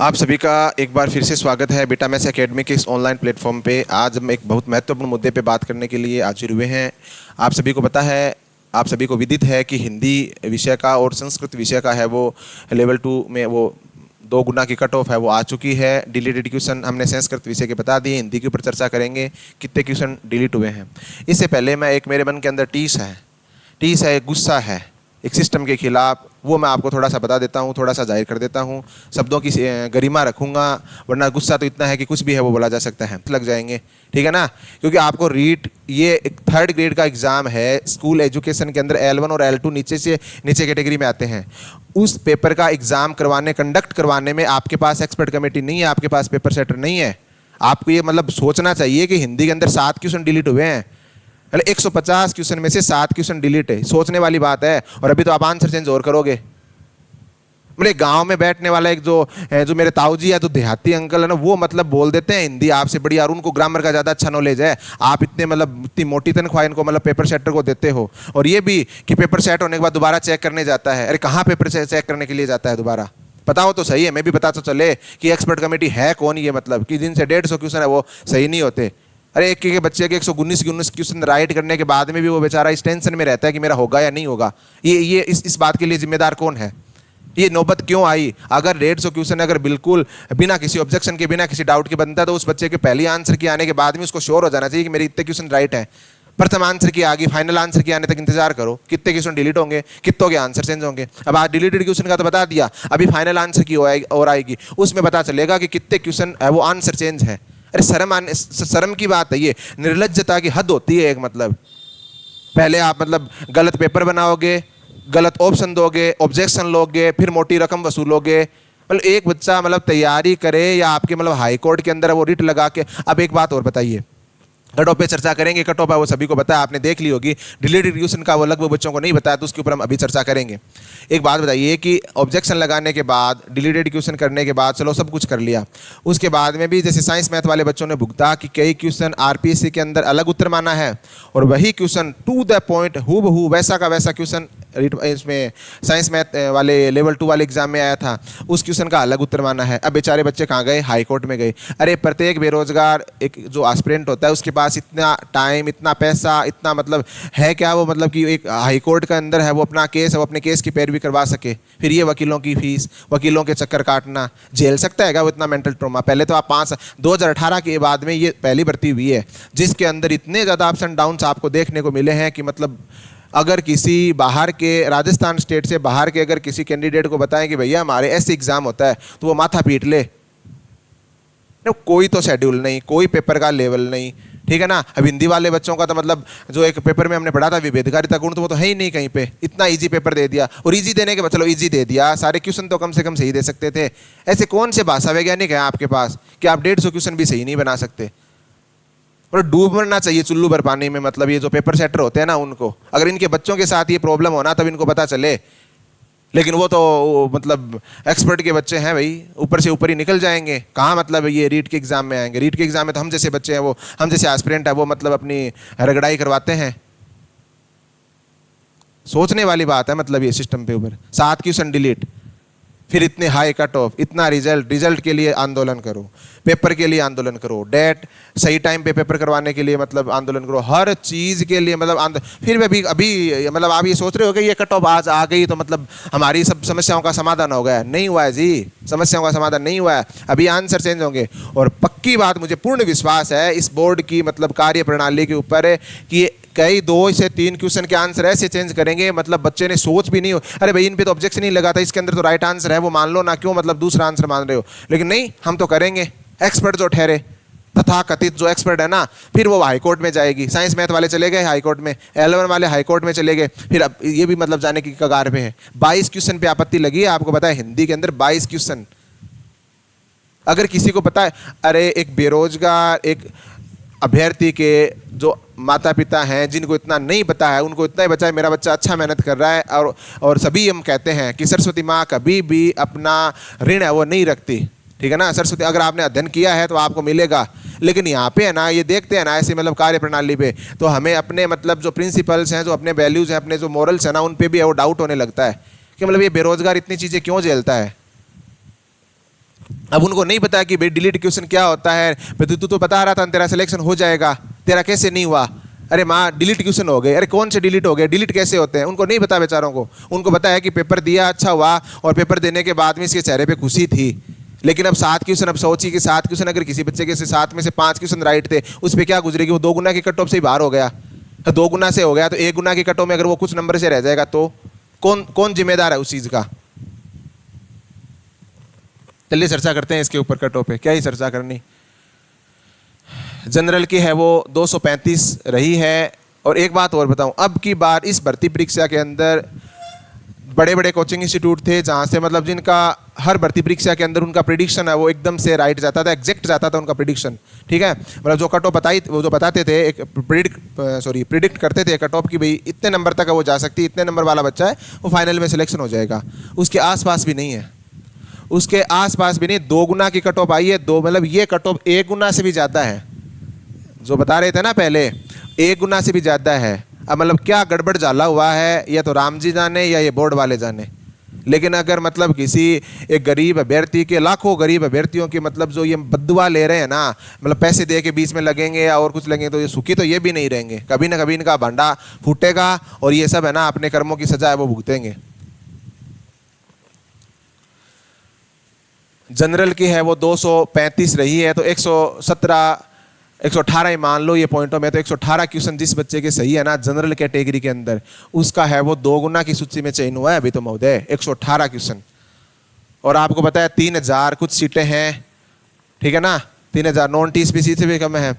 आप सभी का एक बार फिर से स्वागत है बीटा मैथ्स एकेडमी के इस ऑनलाइन प्लेटफॉर्म पे। आज हम एक बहुत महत्वपूर्ण मुद्दे पे बात करने के लिए हाजिर हुए हैं। आप सभी को पता है, आप सभी को विदित है कि हिंदी विषय का और संस्कृत विषय का है वो लेवल 2 में वो 2 गुना की कट ऑफ है वो आ चुकी है। डिलीटेड क्वेश्चन हमने संस्कृत विषय के बता दिए, हिंदी के ऊपर चर्चा करेंगे कितने क्वेश्चन डिलीट हुए हैं। इससे पहले मैं एक मेरे मन के अंदर टीस है, गुस्सा है एक सिस्टम के खिलाफ, वो मैं आपको थोड़ा सा बता देता हूँ, थोड़ा सा जाहिर कर देता हूँ। शब्दों की गरिमा रखूँगा, वरना गुस्सा तो इतना है कि कुछ भी है वो बोला जा सकता है, लग जाएंगे, ठीक है ना। क्योंकि आपको रीट ये एक 3rd ग्रेड का एग्ज़ाम है, स्कूल एजुकेशन के अंदर L1 और L2 नीचे से नीचे कैटेगरी में आते हैं। उस पेपर का एग्ज़ाम कंडक्ट करवाने में आपके पास एक्सपर्ट कमेटी नहीं है, आपके पास पेपर सेटर नहीं है। आपको ये मतलब सोचना चाहिए कि हिंदी के अंदर 7 क्वेश्चन डिलीट हुए हैं, 150 क्वेश्चन में से 7 क्वेश्चन डिलीट है, सोचने वाली बात है। और अभी तो आप आंसर चेंज और करोगे। मेरे गांव में बैठने वाला एक जो मेरे ताऊजी है, तो देहाती अंकल है ना, वो मतलब बोल देते हैं हिंदी आपसे बढ़िया, और उनको ग्रामर का ज़्यादा अच्छा नॉलेज है। आप इतनी मोटी तनख्वाह इनको मतलब पेपर सेटर को देते हो, और ये भी कि पेपर सेट होने के बाद दोबारा चेक करने जाता है। अरे कहाँ पेपर चेक करने के लिए जाता है दोबारा? पता हो तो सही है, मैं भी पता तो चले कि एक्सपर्ट कमेटी है कौन। ये मतलब कि जिनसे 150 क्वेश्चन है वो सही नहीं होते। अरे एक के बच्चे के 119 क्वेश्चन राइट करने के बाद में भी वो बेचारा इस टेंशन में रहता है कि मेरा होगा या नहीं होगा। ये इस बात के लिए जिम्मेदार कौन है? ये नौबत क्यों आई? अगर 150 क्वेश्चन अगर बिल्कुल बिना किसी ऑब्जेक्शन के, बिना किसी डाउट के बनता है, तो उस बच्चे के पहली आंसर की आने के बाद में उसको श्योर हो जाना चाहिए कि मेरे इतने क्वेश्चन राइट है। प्रथम आंसर की आगे फाइनल आंसर की आने तक इंतजार करो, कितने क्वेश्चन डिलीट होंगे, कितनों के आंसर चेंज होंगे। अब आज डिलीटेड क्वेश्चन का तो बता दिया, अभी फाइनल आंसर की और आएगी, उसमें पता चलेगा कि कितने क्वेश्चन है वो आंसर चेंज है। अरे शर्म की बात है, ये निर्लज्जता की हद होती है एक। मतलब पहले आप मतलब गलत पेपर बनाओगे, गलत ऑप्शन दोगे, ऑब्जेक्शन लोगे, फिर मोटी रकम वसूलोगे। मतलब एक बच्चा मतलब तैयारी करे या आपके मतलब हाई कोर्ट के अंदर वो रिट लगा के। अब एक बात और बताइए, कट ऑफ पे चर्चा करेंगे। कट ऑफ है वो सभी को पता है, आपने देख ली होगी। डिलीटेड क्वेश्चन का वो लगभग बच्चों को नहीं बताया, तो उसके ऊपर हम अभी चर्चा करेंगे। एक बात बताइए कि ऑब्जेक्शन लगाने के बाद, डिलीटेड क्वेश्चन करने के बाद, चलो सब कुछ कर लिया, उसके बाद में भी जैसे साइंस मैथ वाले बच्चों ने भुगता कि कई क्वेश्चन आरपीएससी के अंदर अलग उत्तर माना है, और वही क्वेश्चन टू द पॉइंट हूबहू वैसा का वैसा क्वेश्चन इसमें साइंस मैथ वाले लेवल 2 वाले एग्जाम में आया था, उस क्वेश्चन का अलग उत्तर माना है। अब बेचारे बच्चे कहाँ गए? हाई कोर्ट में गए। अरे प्रत्येक बेरोजगार एक जो एस्पिरेंट होता है उसके पास इतना टाइम, इतना पैसा, इतना मतलब है क्या वो मतलब कि एक हाई कोर्ट के अंदर है वो अपना केस है, वो अपने केस की पैरवी करवा सके। फिर ये वकीलों की फीस, वकीलों के चक्कर काटना, झेल सकता है क्या वो इतना मेंटल ट्रॉमा? पहले तो आप 2018 के बाद में ये पहली भर्ती हुई है जिसके अंदर इतने ज़्यादा अप्स एंड डाउन्स आपको देखने को मिले हैं कि मतलब अगर किसी बाहर के, राजस्थान स्टेट से बाहर के अगर किसी कैंडिडेट को बताएं कि भैया हमारे ऐसे एग्ज़ाम होता है, तो वो माथा पीट ले। कोई तो शेड्यूल नहीं, कोई पेपर का लेवल नहीं, ठीक है ना। अब हिंदी वाले बच्चों का तो मतलब जो एक पेपर में हमने पढ़ा था विभेदकारिता गुण, तो वो तो है ही नहीं कहीं पे। इतना इजी पेपर दे दिया, और इजी देने के बाद चलो इजी दे दिया, सारे क्वेश्चन तो कम से कम सही दे सकते थे। ऐसे कौन से भाषा वैज्ञानिक हैं आपके पास कि आप 150 क्वेश्चन भी सही नहीं बना सकते? और डूबना चाहिए चुल्लू भर पानी में। मतलब ये जो पेपर सेटर होते हैं ना, उनको अगर इनके बच्चों के साथ ये प्रॉब्लम होना तब इनको पता चले। लेकिन वो तो मतलब एक्सपर्ट के बच्चे हैं भाई, ऊपर से ऊपर ही निकल जाएंगे। कहाँ मतलब ये रीट के एग्जाम में आएंगे? रीट के एग्जाम में तो हम जैसे बच्चे हैं, वो हम जैसे एस्पिरेंट है, वो मतलब अपनी रगड़ाई करवाते हैं। सोचने वाली बात है मतलब ये सिस्टम पे ऊपर 7 क्वेश्चन डिलीट, फिर इतने हाई कट ऑफ, इतना रिजल्ट के लिए आंदोलन करो, पेपर के लिए आंदोलन करो, डेट सही टाइम पे पेपर करवाने के लिए मतलब आंदोलन करो, हर चीज़ के लिए मतलब फिर भी अभी मतलब आप ये सोच रहे हो कि ये कट ऑफ आज आ गई तो मतलब हमारी सब समस्याओं का समाधान हो गया? नहीं हुआ है जी, समस्याओं का समाधान नहीं हुआ है, अभी आंसर चेंज होंगे। और पक्की बात, मुझे पूर्ण विश्वास है इस बोर्ड की मतलब कार्य प्रणाली के ऊपर कि कई 2 से 3 क्वेश्चन के आंसर ऐसे चेंज करेंगे मतलब बच्चे ने सोच भी नहीं हो, अरे भाई इन पे तो ऑब्जेक्शन नहीं लगा था, इसके अंदर तो राइट आंसर है, वो मान लो ना, क्यों मतलब दूसरा आंसर मान रहे हो? लेकिन नहीं, हम तो करेंगे। एक्सपर्ट जो ठहरे, तथा कथित जो एक्सपर्ट है ना, फिर वो हाई कोर्ट में जाएगी। साइंस मैथ वाले चले गए हाई कोर्ट में, L1 वाले हाई कोर्ट में चले गए, फिर अब ये भी मतलब जाने की कगार पे है। 22 क्वेश्चन पे आपत्ति लगी है, आपको पता है हिंदी के अंदर 22 क्वेश्चन। अगर किसी को पता है, अरे एक बेरोजगार एक अभ्यर्थी के जो माता पिता हैं जिनको इतना नहीं पता है, उनको इतना ही बचा है मेरा बच्चा अच्छा मेहनत कर रहा है, और सभी हम कहते हैं कि सरस्वती माँ कभी भी अपना ऋण है वो नहीं रखती, ठीक है ना। सरस्वती, अगर आपने अध्ययन किया है तो आपको मिलेगा। लेकिन यहाँ पे है ना, ये देखते हैं ना ऐसे मतलब कार्य प्रणाली पे, तो हमें अपने मतलब जो प्रिंसिपल्स हैं, जो अपने वैल्यूज़ हैं, अपने जो मॉरल्स हैं ना, उन पे भी वो डाउट होने लगता है कि मतलब ये बेरोजगार इतनी चीज़ें क्यों झेलता है। अब उनको नहीं पता कि भाई डिलीट क्वेश्चन क्या होता है। भाई तू तो बता रहा था तेरा सिलेक्शन हो जाएगा, तेरा कैसे नहीं हुआ? अरे माँ डिलीट क्वेश्चन हो गए। अरे कौन से डिलीट हो गए, डिलीट कैसे होते हैं? उनको नहीं पता बेचारों को। उनको पता है कि पेपर दिया अच्छा हुआ, और पेपर देने के बाद में इसके चेहरे पे खुशी थी। लेकिन अब 7 क्वेश्चन, अब सोची कि 7 क्वेश्चन अगर किसी बच्चे के 7 में से 5 क्वेश्चन राइट थे, उस पर क्या गुजरेगी? वो 2 गुना की कट ऑफ से ही बाहर हो गया। 2 गुना से हो गया तो 1 गुना की कट ऑफ में अगर वो कुछ नंबर से रह जाएगा तो कौन जिम्मेदार है उस चीज़ का? चलिए चर्चा करते हैं इसके ऊपर। कट ऑफ पे क्या ही चर्चा करनी। जनरल की है वो 235 रही है। और एक बात और बताऊं, अब की बार इस भर्ती परीक्षा के अंदर बड़े बड़े कोचिंग इंस्टीट्यूट थे जहां से मतलब जिनका हर भर्ती परीक्षा के अंदर उनका प्रिडिक्शन है वो एकदम से राइट जाता था, एग्जैक्ट जाता था उनका प्रिडिक्शन। ठीक है, मतलब जो कट ऑफ वो जो बताते थे, एक प्रिडिक्ट करते थे कट ऑफ की भाई इतने नंबर तक वो जा सकती है, इतने नंबर वाला बच्चा है वो फाइनल में सिलेक्शन हो जाएगा। उसके आसपास भी नहीं है, उसके आसपास भी नहीं। 2 गुना की कट ऑफ आई है, मतलब ये कट ऑफ 1 गुना से भी ज़्यादा है। जो बता रहे थे ना पहले, 1 गुना से भी ज़्यादा है। अब मतलब क्या गड़बड़ झाला हुआ है, या तो राम जी जाने या ये बोर्ड वाले जाने। लेकिन अगर मतलब किसी एक गरीब अभ्यर्थी के, लाखों गरीब अभ्यर्थियों की मतलब जो ये बद्दुआ ले रहे हैं ना, मतलब पैसे दे के बीच में लगेंगे या और कुछ लगेंगे, तो ये सुखी तो ये भी नहीं रहेंगे। कभी ना कभी इनका भांडा फूटेगा और ये सब है ना अपने कर्मों की सजा है वो भुगतेंगे। जनरल की है वो 235 रही है, तो 118 ही मान लो ये पॉइंटों में। तो 118 क्वेश्चन जिस बच्चे के सही है ना जनरल कैटेगरी के अंदर, उसका है वो 2 गुना की सूची में चयन हुआ है अभी तो महोदय, 118 क्वेश्चन। और आपको पता है 3000 कुछ सीटें हैं, ठीक है ना, 3000 नॉन टीएसपीसी से भी कम है।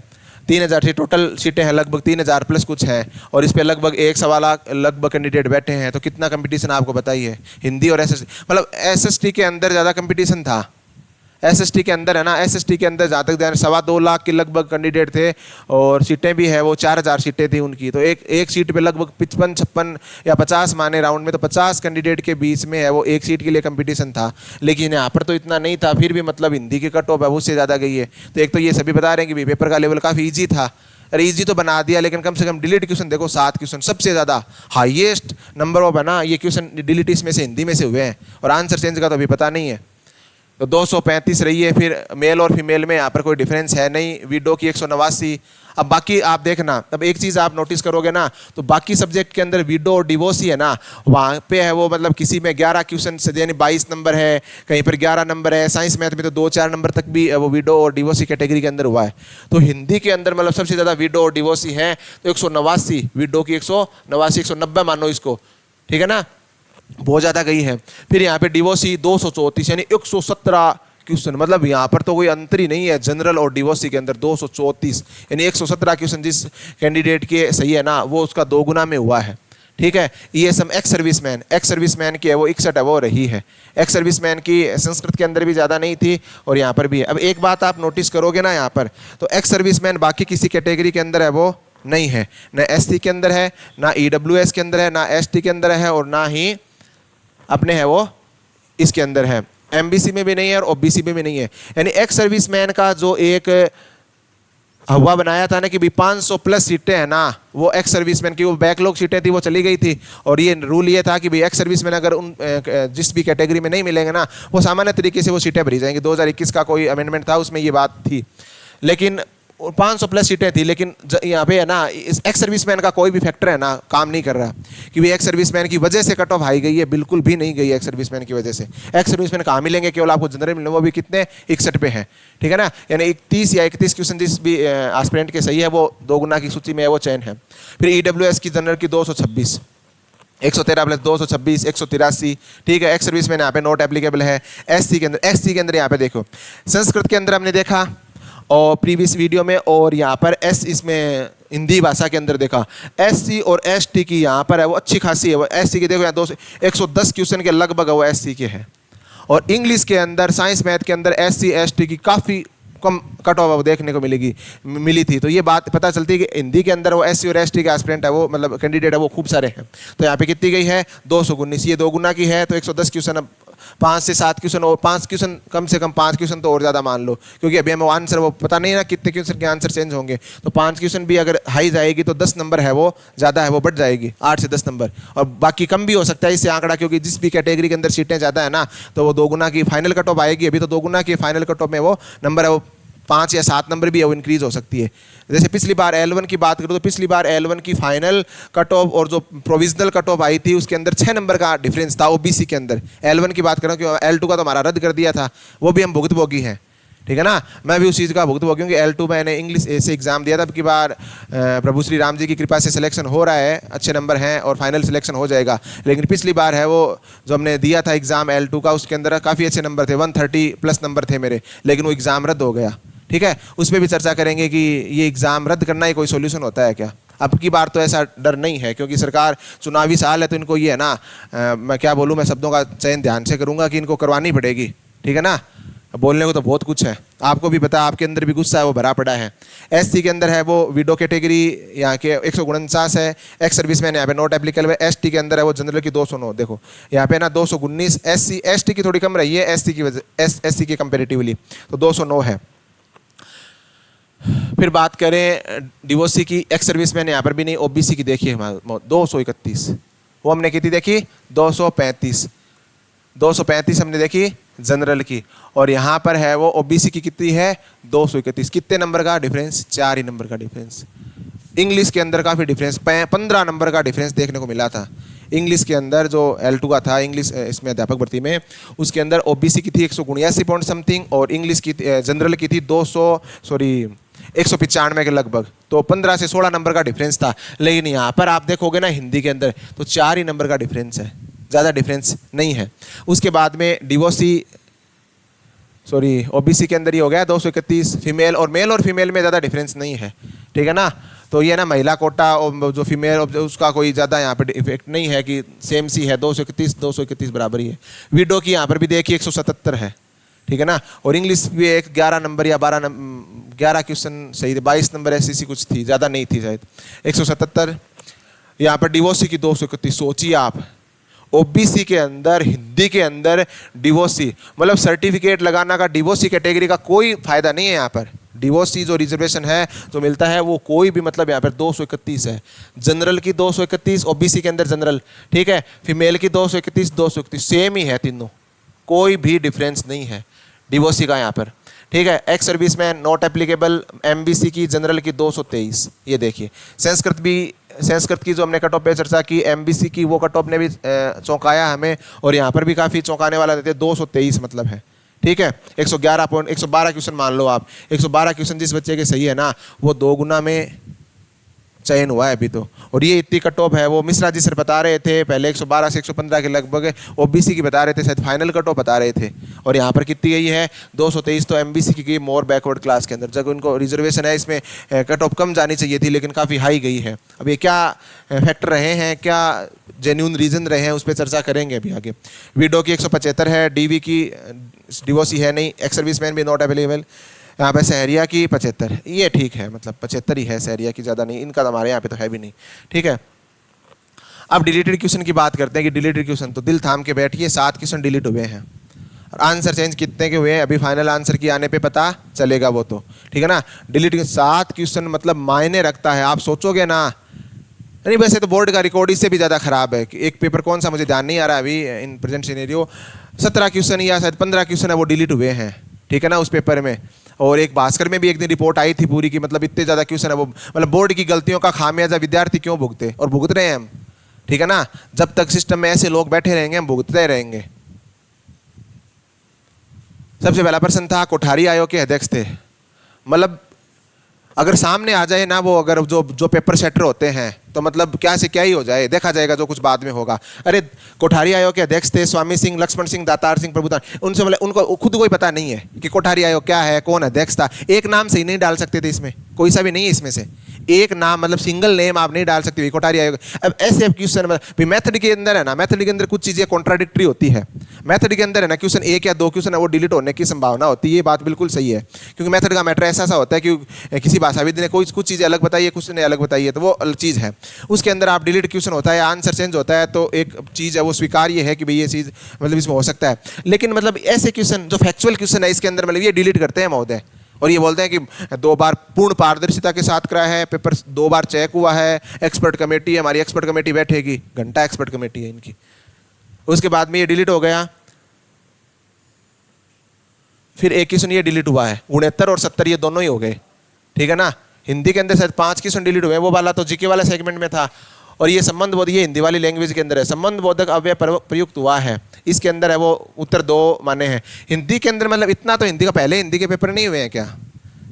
3000 टोटल सीटें हैं, लगभग 3000 प्लस कुछ है, और इस पे लगभग 1 लाख लगभग कैंडिडेट बैठे हैं। तो कितना कंपटीशन आपको बताइए। हिंदी और एसएसटी, मतलब एसएसटी के अंदर ज़्यादा कंपटीशन था। एसएसटी के अंदर है ना, एसएसटी के अंदर जहाँ तक ध्यान 2.25 लाख के लगभग कैंडिडेट थे, और सीटें भी है वो 4000 सीटें थी उनकी। तो एक सीट पे लगभग 55, 56 या 50 माने राउंड में, तो 50 कैंडिडेट के बीच में है वो एक सीट के लिए कंपटीशन था। लेकिन यहाँ पर तो इतना नहीं था, फिर भी मतलब हिंदी की कट ऑफ है उससे ज़्यादा गई है। तो एक तो ये सभी बता रहे हैं कि पेपर का लेवल काफ़ी ईजी था। अरे ईजी तो बना दिया, लेकिन कम से कम डिलीट क्वेश्चन देखो 7 क्वेश्चन, सबसे ज़्यादा हाईएस्ट नंबर ऑफ है ना ये क्वेश्चन डिलीट इसमें से हिंदी में से हुए हैं। और आंसर चेंज का तो अभी पता नहीं है। तो 235 रही है। फिर मेल और फीमेल में यहाँ पर कोई डिफरेंस है नहीं। विडो की 189। अब बाकी आप देखना, अब एक चीज़ आप नोटिस करोगे ना, तो बाकी सब्जेक्ट के अंदर विडो और डिवोर्स ही है ना, वहाँ पे है वो मतलब किसी में 11 क्वेश्चन से यानी 22 नंबर है, कहीं पर 11 नंबर है। साइंस मैथ में तो 2-4 नंबर तक भी वो विडो और डिवोर्स की कैटेगरी के अंदर हुआ है। तो हिंदी के अंदर मतलब सबसे ज़्यादा विडो और डिवोर्स ही है। तो 189 विडो की 189, 190 मानो इसको, ठीक है ना, बहुत ज़्यादा गई है। फिर यहाँ पे डिवोर्सी 234 यानी 117 क्वेश्चन, मतलब यहाँ पर तो कोई अंतर ही नहीं है जनरल और डिवोर्सी के अंदर। 234 यानी 117 क्वेश्चन जिस कैंडिडेट के सही है ना वो उसका 2 गुना में हुआ है। ठीक है, ये सब एक्स सर्विसमैन की है वो 61 है वो रही है। एक्स सर्विसमैन की संस्कृत के अंदर भी ज़्यादा नहीं थी और यहाँ पर भी है। अब एक बात आप नोटिस करोगे ना यहाँ पर, तो एक्स सर्विसमैन बाकी किसी कैटेगरी के अंदर है वो नहीं है, ना एससी के अंदर है, ना ईडब्ल्यूएस के अंदर है, ना एसटी के अंदर है, और ना ही अपने है वो इसके अंदर है, एमबीसी में भी नहीं है और ओबीसी में भी नहीं है। यानी एक्स सर्विसमैन का जो एक हवा बनाया था ना कि भाई 500 प्लस सीटें हैं ना, वो एक्स सर्विसमैन की वो बैकलॉग सीटें थी वो चली गई थी। और ये रूल ये था कि भाई एक्स सर्विसमैन अगर उन जिस भी कैटेगरी में नहीं मिलेंगे ना, वो सामान्य तरीके से वो सीटें भरी जाएंगी। 2021 का कोई अमेंडमेंट था उसमें ये बात थी। लेकिन 500 प्लस सीटें थी, लेकिन यहाँ पे है ना इस एक्स सर्विसमैन का कोई भी फैक्टर है ना काम नहीं कर रहा कि भाई एक्स सर्विसमैन की वजह से कट ऑफ हाई गई है, बिल्कुल भी नहीं गई एक्स सर्विसमैन की वजह से। एक्स सर्विसमैन कहाँ मिलेंगे, केवल आपको जनरल मिलेंगे, वो भी कितने 61 पे हैं, ठीक है ना। यानी 30 या 31 क्वेश्चन जिस भी एस्पिरेंट के सही है वो 2 गुना की सूची में है वो चयन है। फिर ईडब्ल्यूएस की जनरल की 226, 113 प्लस 226, 183, ठीक है। एक्स सर्विसमैन यहाँ पे नॉट एप्लीकेबल है। एससी के अंदर यहाँ पे देखो, संस्कृत के अंदर हमने देखा और प्रीवियस वीडियो में, और यहाँ पर एस इसमें हिंदी भाषा के अंदर देखा। एससी और एसटी की यहाँ पर है वो अच्छी खासी है। वो एससी की देखो यहाँ 110 क्वेश्चन के लगभग वो एससी के हैं। और इंग्लिश के अंदर साइंस मैथ के अंदर एससी एसटी की काफ़ी कम कट ऑफ देखने को मिली थी। तो ये बात पता चलती है कि हिंदी के अंदर वो एससी और एसटी का एस्पिरेंट है वो मतलब कैंडिडेट है वो खूब सारे हैं। तो यहाँ पे कितनी गई है 219, ये 2 गुना की है। तो 110 क्वेश्चन अब 5 से 7 क्वेश्चन और 5 क्वेश्चन, कम से कम 5 क्वेश्चन तो और ज़्यादा मान लो, क्योंकि अभी हमें आंसर वो पता नहीं ना कितने क्वेश्चन के आंसर चेंज होंगे। तो 5 क्वेश्चन भी अगर हाई जाएगी तो 10 नंबर है वो ज़्यादा है, वो बढ़ जाएगी 8 से 10 नंबर, और बाकी कम भी हो सकता है इससे आंकड़ा, क्योंकि जिस भी कैटेगरी के अंदर सीटें ज़्यादा है ना तो वो 2 गुना की फाइनल कट ऑफ आएगी। अभी तो 2 गुना की फाइनल कट ऑफ में वो नंबर है वो 5 या 7 नंबर भी है वो इंक्रीज हो सकती है। जैसे पिछली बार L1 की बात करूँ तो पिछली बार L1 की फाइनल कट ऑफ और जो प्रोविजनल कट ऑफ आई थी उसके अंदर 6 नंबर का डिफरेंस था ओबीसी के अंदर। L1 की बात कर रहा हूँ कि L2 का तो हमारा रद्द कर दिया था, वो भी हम भुगतभोगी हैं, ठीक है ना। मैं भी उस चीज़ का भुगतभोगी हूँ कि L2 मैंने इंग्लिश से एग्जाम दिया था। अब की बार प्रभु श्री राम जी की कृपा से सिलेक्शन हो रहा है, अच्छे नंबर हैं और फाइनल सिलेक्शन हो जाएगा। लेकिन पिछली बार है वो जो हमने दिया था एग्जाम L2 का, उसके अंदर काफ़ी अच्छे नंबर थे, 130 प्लस नंबर थे मेरे, लेकिन वो एग्ज़ाम रद्द हो गया, ठीक है। उस पर भी चर्चा करेंगे कि ये एग्ज़ाम रद्द करना ही कोई सोल्यूशन होता है क्या। अब की बार तो ऐसा डर नहीं है, क्योंकि सरकार चुनावी साल है तो इनको ये है ना, मैं क्या बोलूँ, मैं शब्दों का चयन ध्यान से करूँगा कि इनको करवानी पड़ेगी, ठीक है ना। बोलने को तो बहुत कुछ है, आपको भी पता है, आपके अंदर भी गुस्सा है वो भरा पड़ा है। एससी के अंदर है वो विडो कैटेगरी यहाँ के 149 है, एक्स सर्विसमैन यहाँ पे नॉट एप्लीकेबल है। एसटी के अंदर है वो जनरल की 209, देखो यहाँ पे ना 219, एसटी की थोड़ी कम रही है एससी की वजह, एससी के कंपेरेटिवली तो 209 है। फिर बात करें डिवोर्सी की, एक्स सर्विसमैन यहाँ पर भी नहीं। ओबीसी की देखिए 231, वो हमने कितनी देखी 235 हमने देखी जनरल की, और यहाँ पर है वो ओबीसी की कितनी है 231। कितने नंबर का डिफरेंस, 4 ही नंबर का डिफरेंस। इंग्लिश के अंदर काफ़ी डिफरेंस, 15 नंबर का डिफरेंस देखने को मिला था। इंग्लिश के अंदर जो L2 का था इंग्लिश इसमें अध्यापक भर्ती में, उसके अंदर ओबीसी की थी 179 पॉइंट समथिंग और इंग्लिश की जनरल की थी 195 के लगभग, तो 15 से 16 नंबर का डिफरेंस था। लेकिन यहाँ पर आप देखोगे ना हिंदी के अंदर तो 4 ही नंबर का डिफरेंस है, ज़्यादा डिफरेंस नहीं है। उसके बाद में ओबीसी के अंदर ही हो गया 231, फीमेल और मेल और फीमेल में ज़्यादा डिफरेंस नहीं है, ठीक है ना। तो ये ना महिला कोटा और जो फीमेल उसका कोई ज़्यादा यहाँ पर इफेक्ट नहीं है कि सेम सी है, 231 बराबर ही है। विडो की यहाँ पर भी देखिए 177 है, ठीक है ना। और इंग्लिश भी एक 11 नंबर या 11 क्वेश्चन सही थे, 22 नंबर ऐसी कुछ थी, ज़्यादा नहीं थी शायद, 177। यहाँ पर डिवोर्सी की 231, सोचिए आप ओबीसी के अंदर हिंदी के अंदर डिवोर्सी, मतलब सर्टिफिकेट लगाना का डिवोर्सी कैटेगरी का कोई फायदा नहीं है। यहाँ पर डिवोर्सी जो रिजर्वेशन है जो मिलता है वो कोई भी, मतलब यहाँ पर 231 है, जनरल की 231, ओबीसी के अंदर जनरल, ठीक है, फीमेल की 231 सेम ही है तीनों, कोई भी डिफरेंस नहीं है डिवोर्सी का यहाँ पर, ठीक है। Ex serviceman not applicable, MBC की जनरल की 223, ये देखिए। संस्कृत की जो हमने कट ऑफ पे चर्चा की, एमबीसी की वो कट ऑफ ने भी चौंकाया हमें, और यहाँ पर भी काफ़ी चौंकाने वाला देते 223 मतलब है, ठीक है। 112 क्वेश्चन मान लो आप, 112 क्वेश्चन जिस बच्चे के सही है ना वो 2 गुना में चयन हुआ है अभी तो। और ये इतनी कट ऑफ है, वो मिश्रा जी सर बता रहे थे पहले 112 से 115 के लगभग, ओबीसी की बता रहे थे, शायद फाइनल कट ऑफ बता रहे थे। और यहाँ पर कितनी गई है 223, तो एमबीसी की गई मोर बैकवर्ड क्लास के अंदर, जब उनको रिजर्वेशन है इसमें कट ऑफ कम जानी चाहिए थी लेकिन काफ़ी हाई गई है। अब ये क्या फैक्टर रहे हैं, क्या जेन्यून रीज़न रहे हैं, उस पर चर्चा करेंगे अभी आगे। विडो की 175 है, डीवी की डिवोर्सी है नहीं, एक्स सर्विसमैन भी नॉट अवेलेबल। यहाँ पे सहरिया की 75, ये ठीक है, मतलब 75 ही है, सहरिया की ज़्यादा नहीं, इनका हमारे यहाँ पे तो है भी नहीं, ठीक है। अब डिलीटेड क्वेश्चन की बात करते हैं कि डिलीटेड क्वेश्चन, तो दिल थाम के बैठिए, 7 क्वेश्चन डिलीट हुए हैं और आंसर चेंज कितने के हुए हैं अभी फाइनल आंसर की आने पे पता चलेगा वो तो, ठीक है ना। डिलीट 7 क्वेश्चन मतलब मायने रखता है, आप सोचोगे ना, नहीं वैसे तो बोर्ड का रिकॉर्ड इससे भी ज़्यादा ख़राब है कि एक पेपर कौन सा मुझे ध्यान नहीं आ रहा अभी इन प्रेजेंट सिनेरियो, 17 क्वेश्चन या शायद 15 क्वेश्चन है वो डिलीट हुए हैं, ठीक है ना, उस पेपर में। और एक भास्कर में भी एक दिन रिपोर्ट आई थी पूरी की, मतलब इतने ज़्यादा क्वेश्चन है वो, मतलब बोर्ड की गलतियों का खामियाजा विद्यार्थी क्यों भुगते, और भुगत रहे हैं हम, ठीक है ना। जब तक सिस्टम में ऐसे लोग बैठे रहेंगे हम भुगतते रहेंगे। सबसे पहला प्रश्न था कोठारी आयोग के अध्यक्ष थे, मतलब अगर सामने आ जाए ना वो, अगर जो पेपर सेटर होते हैं तो मतलब क्या से क्या ही हो जाए, देखा जाएगा जो कुछ बाद में होगा। अरे कोठारी आयोग के अध्यक्ष थे स्वामी सिंह, लक्ष्मण सिंह, दातार सिंह, प्रभुदान, उनसे मतलब उनको खुद कोई पता नहीं है कि कोठारी आयोग क्या है, कौन अध्यक्ष था, एक नाम से ही नहीं डाल सकते थे, इसमें कोई सा भी नहीं है, इसमें से एक नाम मतलब सिंगल नेम आप नहीं डाल सकते कोठारी आयोग। अब ऐसे क्वेश्चन मतलब मेथड के अंदर है ना, मेथड के अंदर कुछ चीज़ें कॉन्ट्राडिक्टरी होती है, मेथड के अंदर है ना क्वेश्चन 1 या 2 क्वेश्चन है वो डिलीट होने की संभावना होती है, ये बात बिल्कुल सही है, क्योंकि मेथड का मैटर ऐसा होता है कि किसी भाषाविद ने कुछ चीज़ें अलग बताई है, कुछ ने अलग बताई है, तो वो अलग चीज़ है। उसके अंदर आप डिलीट क्वेश्चन होता है, आंसर चेंज होता है, तो एक चीज़ है वो स्वीकार्य है कि भाई ये चीज़ मतलब इसमें हो सकता है। लेकिन मतलब ऐसे क्वेश्चन जो फैक्चुअल क्वेश्चन है इसके अंदर मतलब ये डिलीट करते हैं महोदय, और ये बोलते हैं कि 2 बार पूर्ण पारदर्शिता के साथ कराया है पेपर, 2 बार चेक हुआ है, एक्सपर्ट कमेटी है, हमारी एक्सपर्ट कमेटी बैठेगी, घंटा एक्सपर्ट कमेटी है इनकी। उसके बाद में ये डिलीट हो गया। फिर एक क्वेश्चन ये डिलीट हुआ है, 69 और 70 ये दोनों ही हो गए, ठीक है ना। हिंदी के अंदर शायद 5 क्वेश्चन डिलीट हुए, वो वाला तो जीके वाला सेगमेंट में था। और ये संबंध बोधक, ये हिंदी वाली लैंग्वेज के अंदर है, संबंध बोधक अव्यय प्रयुक्त हुआ है, इसके अंदर है वो उत्तर 2 माने हैं। हिंदी के अंदर मतलब इतना तो हिंदी का पहले हिंदी के पेपर नहीं हुए हैं क्या,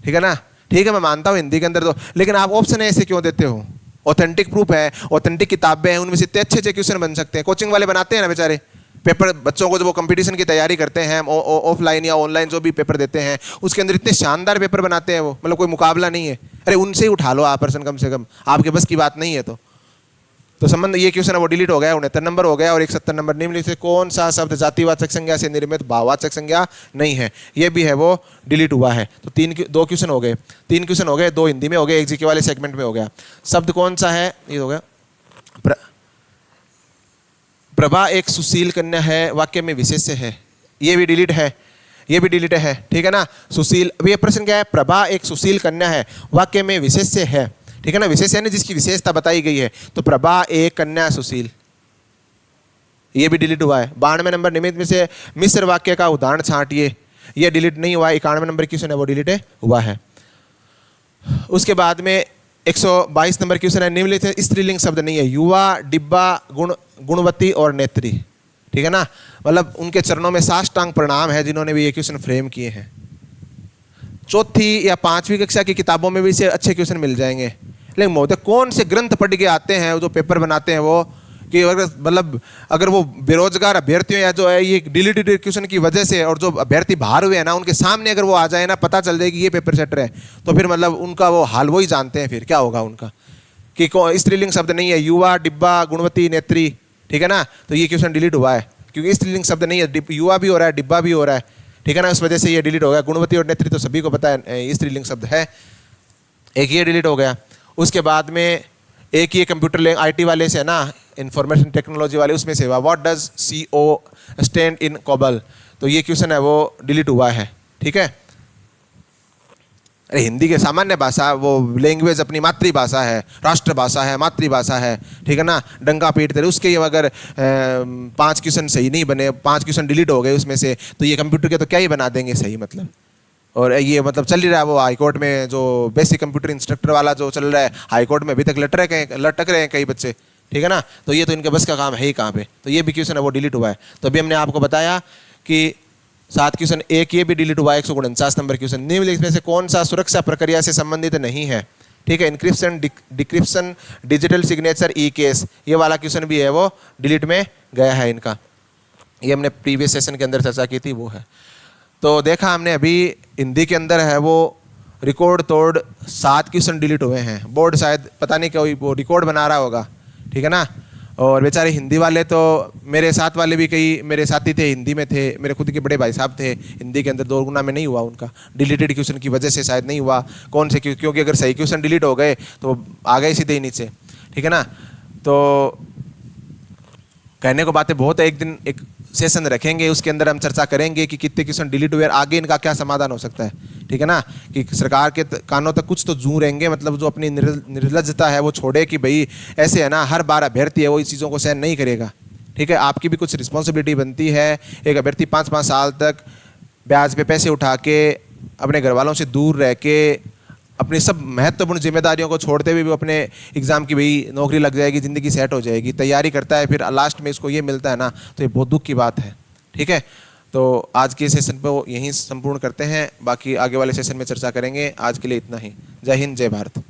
ठीक है ना। ठीक है, मैं मानता हूँ हिंदी के अंदर तो, लेकिन आप ऑप्शन ऐसे क्यों देते हो? ऑथेंटिक प्रूफ है, ऑथेंटिक किताबें हैं, उनमें से इतने अच्छे अच्छे क्वेश्चन बन सकते हैं। कोचिंग वाले बनाते हैं ना बेचारे पेपर, बच्चों को जो वो कंपटीशन की तैयारी करते हैं ऑफलाइन या ऑनलाइन जो भी पेपर देते हैं, उसके अंदर इतने शानदार पेपर बनाते हैं वो, मतलब कोई मुकाबला नहीं है। अरे उनसे ही उठा लो आप पर्सन, कम से कम आपके बस की बात नहीं है तो संबंध ये क्वेश्चन है वो डिलीट हो गया, 69 नंबर हो गया। और 71 नंबर, निम्नलिखित से कौन सा शब्द जातिवाचक संज्ञा से निर्मित भाववाचक संज्ञा नहीं है, ये भी है वो डिलीट हुआ है। तो 2 क्वेश्चन हो गए, 3 क्वेश्चन हो गए, 2 हिंदी में हो गए, 1 जीके वाले सेगमेंट में हो गया। शब्द कौन सा है, ये हो गया प्रभा एक सुशील कन्या है, वाक्य में विशेष्य है, ये भी डिलीट है, ये भी डिलीट है, ठीक है ना। सुशील, अब ये प्रश्न क्या है, प्रभा एक सुशील कन्या है, वाक्य में विशेष्य है, ठीक है ना। विशेष यानी जिसकी विशेषता बताई गई है, तो प्रभा एक कन्या सुशील, ये भी डिलीट हुआ है। 92 नंबर, निमित्त में से मिश्र वाक्य का उदाहरण छांटिए, ये डिलीट नहीं हुआ। 91 नंबर क्वेश्चन है वो डिलीट हुआ है। उसके बाद में 122 नंबर क्वेश्चन है, निम्नलिखित स्त्रीलिंग शब्द नहीं है, युवा, डिब्बा, गुणवती और नेत्री, ठीक है ना। मतलब उनके चरणों में साष्टांग प्रणाम है जिन्होंने भी ये क्वेश्चन फ्रेम किए हैं। 4वीं या 5वीं कक्षा की किताबों में भी से अच्छे क्वेश्चन मिल जाएंगे। लेकिन महोदय कौन से ग्रंथ पढ़ के आते हैं जो पेपर बनाते हैं वो, कि अगर मतलब अगर वो बेरोजगार अभ्यर्थियों या जो है ये डिलीटेड क्वेश्चन की वजह से, और जो अभ्यर्थी बाहर हुए हैं ना उनके सामने अगर वो आ जाए ना, पता चल जाए कि ये पेपर सेटर है, तो फिर मतलब उनका वो हाल वो ही जानते हैं फिर क्या होगा उनका, कि स्त्रीलिंग शब्द नहीं है, युवा, डिब्बा, गुणवती, नेत्री, ठीक है ना। तो ये क्वेश्चन डिलीट हुआ है क्योंकि स्त्रीलिंग शब्द नहीं है, युवा भी हो रहा है, डिब्बा भी हो रहा है, ठीक है ना, उस वजह से ये डिलीट हो गया। गुणवती और नेत्री तो सभी को पता है स्त्रीलिंग शब्द है, एक ये डिलीट हो गया। उसके बाद में एक ये कंप्यूटर IT वाले से है ना, इंफॉर्मेशन टेक्नोलॉजी वाले, उसमें से what does CO stand in COBOL, तो ये क्वेश्चन है वो डिलीट हुआ है, ठीक है। अरे हिंदी के सामान्य भाषा, वो लैंग्वेज अपनी मातृभाषा है, राष्ट्रभाषा है, मातृभाषा है, ठीक है ना। डंका पीटते रहे, उसके अगर 5 क्वेश्चन सही नहीं बने, 5 क्वेश्चन डिलीट हो गए उसमें से, तो ये कंप्यूटर के तो क्या ही बना देंगे सही, मतलब। और ये मतलब चल ही रहा है वो हाईकोर्ट में, जो बेसिक कंप्यूटर इंस्ट्रक्टर वाला जो चल रहा है हाईकोर्ट में, अभी तक लटक रहे हैं कई बच्चे, ठीक है ना। तो ये तो इनके बस का काम है ही कहाँ पे, तो ये भी क्वेश्चन है वो डिलीट हुआ है। तो अभी हमने आपको बताया कि 7 क्वेश्चन, एक ये भी डिलीट हुआ, 149 नंबर क्वेश्चन, निम्नलिखित में से कौन सा सुरक्षा प्रक्रिया से संबंधित नहीं है, ठीक है। इंक्रिप्शन, डिक्रिप्शन, डिजिटल सिग्नेचर, ई-केस, ये वाला क्वेश्चन भी है वो डिलीट में गया है इनका, ये हमने प्रीवियस सेशन के अंदर चर्चा की थी वो है। तो देखा हमने अभी हिंदी के अंदर है वो रिकॉर्ड तोड़ 7 क्वेश्चन डिलीट हुए हैं। बोर्ड शायद पता नहीं कोई वो रिकॉर्ड बना रहा होगा, ठीक है ना। और बेचारे हिंदी वाले तो, मेरे साथ वाले भी कई मेरे साथी थे, हिंदी में थे, मेरे खुद के बड़े भाई साहब थे, हिंदी के अंदर 2 गुना में नहीं हुआ उनका, डिलीटेड क्वेश्चन की वजह से शायद नहीं हुआ। कौन से, क्योंकि अगर सही क्वेश्चन डिलीट हो गए तो आ गए सीधे ही नीचे, ठीक है ना। तो कहने को बातें बहुत है, एक दिन एक सेशन रखेंगे उसके अंदर हम चर्चा करेंगे कि कितने क्वेश्चन डिलीट हुए, आगे इनका क्या समाधान हो सकता है, ठीक है ना। कि सरकार के कानों तक कुछ तो जू रहेंगे, मतलब जो अपनी निर्लज्जता है वो छोड़े कि भाई ऐसे है ना, हर बार अभ्यर्थी है वो इस चीज़ों को सहन नहीं करेगा, ठीक है। आपकी भी कुछ रिस्पॉन्सिबिलिटी बनती है। एक अभ्यर्थी 5-5 साल तक ब्याज पे पैसे उठा के, अपने घर वालों से दूर रह के, अपनी सब महत्वपूर्ण जिम्मेदारियों को छोड़ते हुए भी अपने एग्ज़ाम की भाई नौकरी लग जाएगी, ज़िंदगी सेट हो जाएगी, तैयारी करता है, फिर लास्ट में इसको ये मिलता है ना, तो ये बहुत दुख की बात है, ठीक है। तो आज के सेशन पे यहीं संपूर्ण करते हैं, बाकी आगे वाले सेशन में चर्चा करेंगे। आज के लिए इतना ही। जय हिंद, जय भारत।